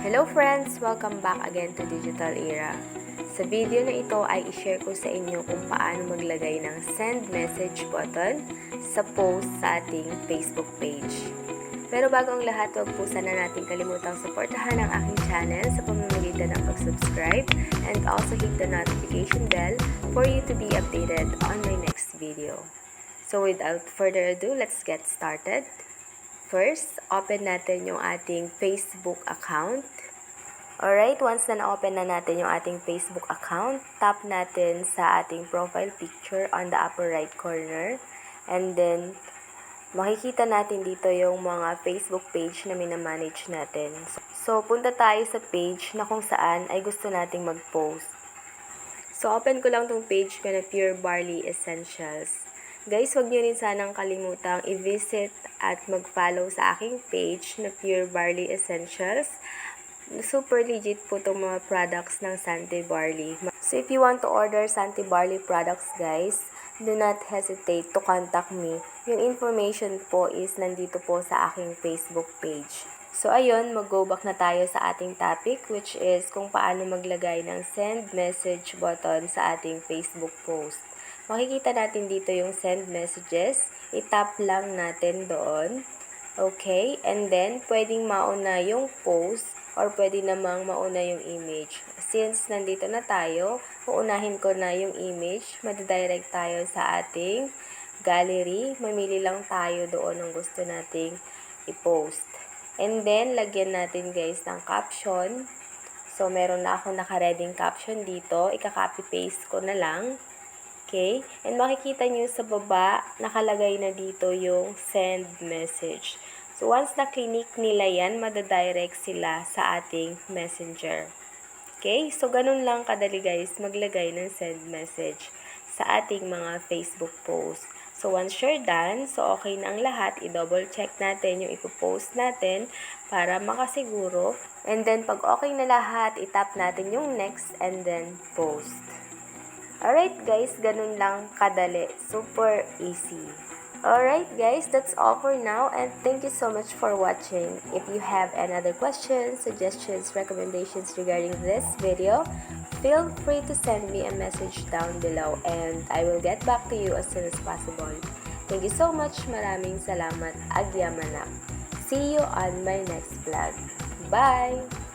Hello friends! Welcome back again to Digital Era. Sa video na ito ay i-share ko sa inyo kung paano maglagay ng send message button sa post sa ating Facebook page. Pero bago ang lahat, huwag po sana natin kalimutang suportahan ang aking channel sa pamamagitan ng pag-subscribe and also hit the notification bell for you to be updated on my next video. So without further ado, let's get started. First, open natin yung ating Facebook account. Alright, once na na-open na natin yung ating Facebook account, tap natin sa ating profile picture on the upper right corner. And then, makikita natin dito yung mga Facebook page na minamanage natin. So, punta tayo sa page na kung saan ay gusto nating mag-post. So, open ko lang tong page ko na Pure Barley Essentials. Guys, huwag nyo rin sanang kalimutang i-visit at mag-follow sa aking page na Pure Barley Essentials. Super legit po itong mga products ng Santi Barley. So, if you want to order Santi Barley products, guys, do not hesitate to contact me. Yung information po is nandito po sa aking Facebook page. So, ayun, mag-go back na tayo sa ating topic, which is kung paano maglagay ng send message button sa ating Facebook post. Makikita natin dito yung send messages. I-tap lang natin doon. Okay? And then, pwedeng mauna yung post or pwede namang mauna yung image. Since nandito na tayo, uunahin ko na yung image. Madidirect tayo sa ating gallery. Mamili lang tayo doon ng gusto nating i-post. And then, lagyan natin guys ng caption. So, meron na akong naka-reading caption dito. Ika-copy-paste ko na lang. Okay? And makikita nyo sa baba, nakalagay na dito yung send message. So, once na-click nila yan, madadirect sila sa ating messenger. Okay? So, ganun lang kadali guys, maglagay ng send message sa ating mga Facebook post. So, once you're done, so okay na ang lahat, i-double check natin yung ipopost natin para makasiguro. And then, pag okay na lahat, itap natin yung next and then post. Alright guys, ganun lang kadali. Super easy. Alright guys, that's all for now and thank you so much for watching. If you have any other questions, suggestions, recommendations regarding this video, feel free to send me a message down below and I will get back to you as soon as possible. Thank you so much. Maraming salamat. Agyamanap. See you on my next vlog. Bye!